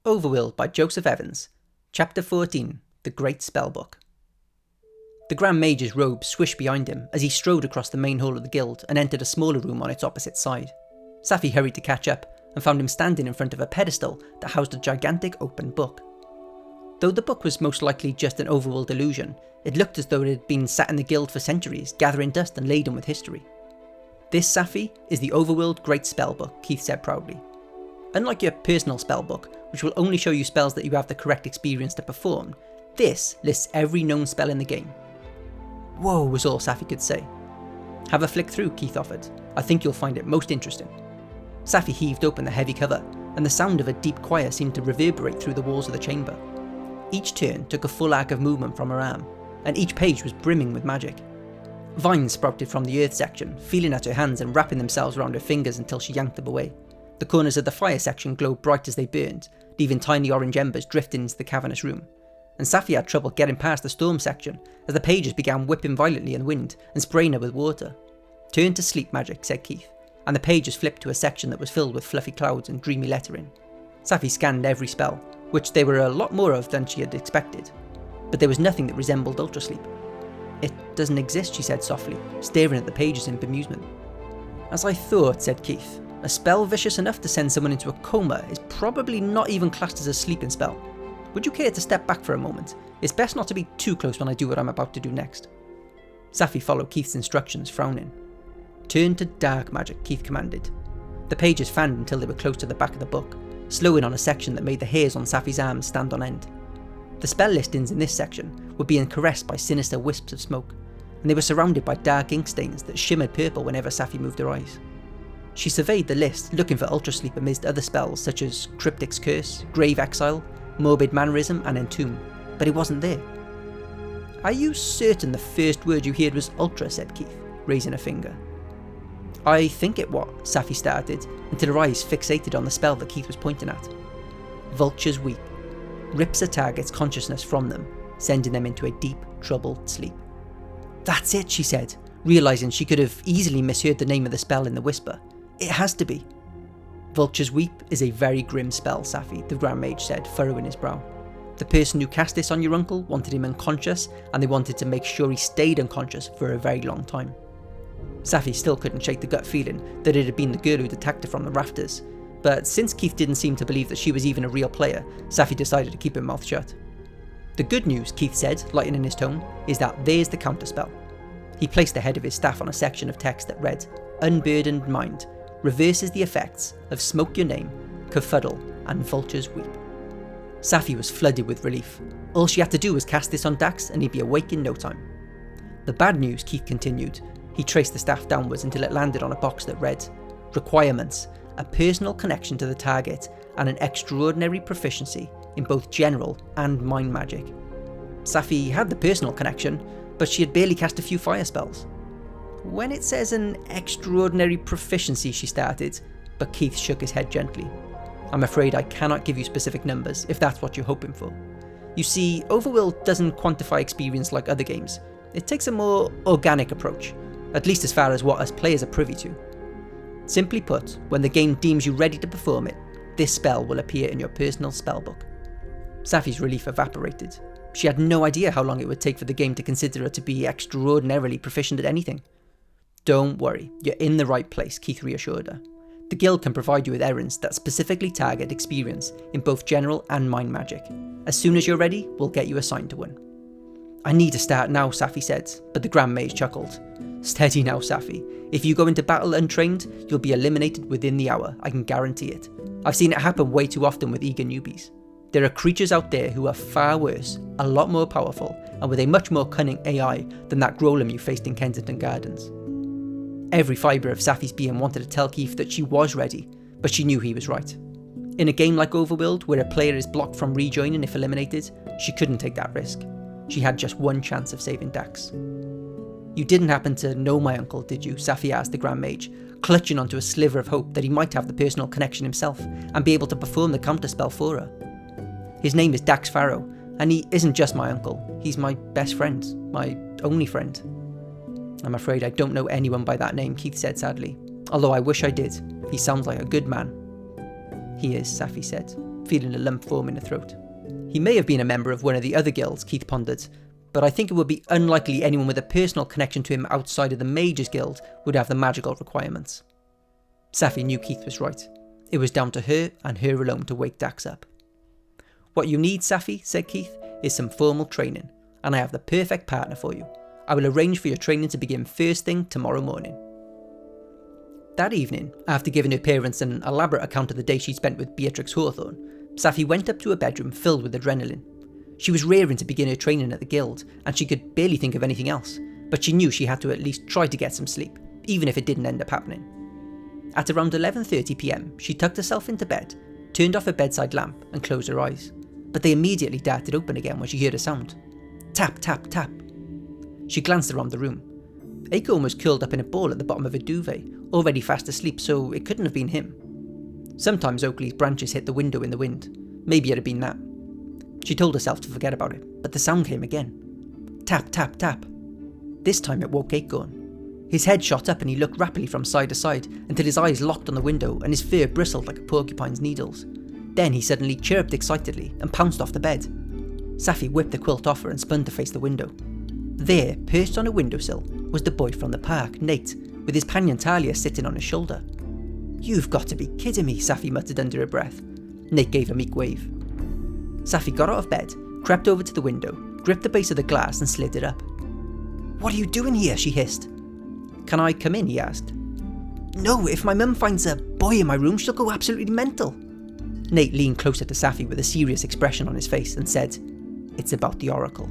Overworld by Joseph Evans. Chapter 14, The Great Spellbook. The Grand Mage's robe swished behind him as he strode across the main hall of the guild and entered a smaller room on its opposite side. Saffie hurried to catch up and found him standing in front of a pedestal that housed a gigantic open book. Though the book was most likely just an overworld illusion, it looked as though it had been sat in the guild for centuries, gathering dust and laden with history. This, Saffie, is the Overworld Great Spellbook, Keith said proudly. Unlike your personal spellbook, which will only show you spells that you have the correct experience to perform, this lists every known spell in the game. Whoa, was all Saffie could say. Have a flick through, Keith offered. I think you'll find it most interesting. Saffie heaved open the heavy cover, and the sound of a deep choir seemed to reverberate through the walls of the chamber. Each turn took a full arc of movement from her arm, and each page was brimming with magic. Vines sprouted from the earth section, feeling at her hands and wrapping themselves around her fingers until she yanked them away. The corners of the fire section glowed bright as they burned, leaving tiny orange embers drifting into the cavernous room. And Saffie had trouble getting past the storm section, as the pages began whipping violently in the wind and spraying her with water. Turn to sleep, magic, said Keith, and the pages flipped to a section that was filled with fluffy clouds and dreamy lettering. Saffie scanned every spell, which there were a lot more of than she had expected, but there was nothing that resembled ultrasleep. It doesn't exist, she said softly, staring at the pages in bemusement. As I thought, said Keith, a spell vicious enough to send someone into a coma is probably not even classed as a sleeping spell. Would you care to step back for a moment? It's best not to be too close when I do what I'm about to do next. Saffie followed Keith's instructions, frowning. Turn to dark magic, Keith commanded. The pages fanned until they were close to the back of the book, slowing on a section that made the hairs on Saffie's arms stand on end. The spell listings in this section were being caressed by sinister wisps of smoke, and they were surrounded by dark ink stains that shimmered purple whenever Saffie moved her eyes. She surveyed the list, looking for ultrasleep amidst other spells such as Cryptic's Curse, Grave Exile, Morbid Mannerism and Entomb, but it wasn't there. Are you certain the first word you heard was ultra, said Keith, raising a finger. I think it was, Saffie started, until her eyes fixated on the spell that Keith was pointing at. Vulture's Weep. Rips a target's consciousness from them, sending them into a deep, troubled sleep. That's it, she said, realising she could have easily misheard the name of the spell in the whisper. It has to be. Vulture's Weep is a very grim spell, Saffie, the Grand Mage said, furrowing his brow. The person who cast this on your uncle wanted him unconscious, and they wanted to make sure he stayed unconscious for a very long time. Saffie still couldn't shake the gut feeling that it had been the girl who'd attacked her from the rafters, but since Keith didn't seem to believe that she was even a real player, Saffie decided to keep her mouth shut. The good news, Keith said, lightening his tone, is that there's the counterspell. He placed the head of his staff on a section of text that read, Unburdened Mind, reverses the effects of Smoke Your Name, Kerfuddle, and Vulture's Weep. Saffie was flooded with relief. All she had to do was cast this on Dax and he'd be awake in no time. The bad news, Keith continued. He traced the staff downwards until it landed on a box that read, Requirements, a personal connection to the target and an extraordinary proficiency in both general and mind magic. Saffie had the personal connection, but she had barely cast a few fire spells. When it says an extraordinary proficiency, she started, but Keith shook his head gently. I'm afraid I cannot give you specific numbers, if that's what you're hoping for. You see, Overworld doesn't quantify experience like other games. It takes a more organic approach, at least as far as what us players are privy to. Simply put, when the game deems you ready to perform it, this spell will appear in your personal spellbook. Saffie's relief evaporated. She had no idea how long it would take for the game to consider her to be extraordinarily proficient at anything. Don't worry, you're in the right place, Keith reassured her. The guild can provide you with errands that specifically target experience in both general and mind magic. As soon as you're ready, we'll get you assigned to one. I need to start now, Saffie said, but the Grand Mage chuckled. Steady now, Saffie. If you go into battle untrained, you'll be eliminated within the hour, I can guarantee it. I've seen it happen way too often with eager newbies. There are creatures out there who are far worse, a lot more powerful, and with a much more cunning AI than that Grolem you faced in Kensington Gardens. Every fibre of Saffie's being wanted to tell Keith that she was ready, but she knew he was right. In a game like Overworld, where a player is blocked from rejoining if eliminated, she couldn't take that risk. She had just one chance of saving Dax. You didn't happen to know my uncle, did you? Saffie asked the Grand Mage, clutching onto a sliver of hope that he might have the personal connection himself and be able to perform the counterspell for her. His name is Dax Farrow, and he isn't just my uncle, he's my best friend, my only friend. I'm afraid I don't know anyone by that name, Keith said sadly, although I wish I did. He sounds like a good man. He is, Saffie said. feeling a lump form in her throat. He may have been a member of one of the other guilds, Keith pondered, but I think it would be unlikely anyone with a personal connection to him outside of the Mages Guild would have the magical requirements. Saffie knew Keith was right. It was down to her and her alone to wake Dax up. "What you need, Saffie," said Keith, "is some formal training, and I have the perfect partner for you. I will arrange for your training to begin first thing tomorrow morning." That evening, after giving her parents an elaborate account of the day she spent with Beatrix Hawthorne, Saffie went up to her bedroom filled with adrenaline. She was raring to begin her training at the guild, and she could barely think of anything else, but she knew she had to at least try to get some sleep, even if it didn't end up happening. At around 11:30 PM, she tucked herself into bed, turned off her bedside lamp and closed her eyes, but they immediately darted open again when she heard a sound. Tap, tap, tap. She glanced around the room. Acorn was curled up in a ball at the bottom of a duvet, already fast asleep, so it couldn't have been him. Sometimes Oakley's branches hit the window in the wind. Maybe it had been that. She told herself to forget about it, but the sound came again. Tap, tap, tap. This time it woke Acorn. His head shot up and he looked rapidly from side to side until his eyes locked on the window and his fur bristled like a porcupine's needles. Then he suddenly chirped excitedly and pounced off the bed. Saffie whipped the quilt off her and spun to face the window. There, perched on a windowsill, was the boy from the park, Nate, with his panion Talia sitting on his shoulder. "You've got to be kidding me," Saffie muttered under her breath. Nate gave a meek wave. Saffie got out of bed, crept over to the window, gripped the base of the glass and slid it up. "What are you doing here?" she hissed. "Can I come in?" he asked. "No, if my mum finds a boy in my room, she'll go absolutely mental." Nate leaned closer to Saffie with a serious expression on his face and said, "It's about the Oracle."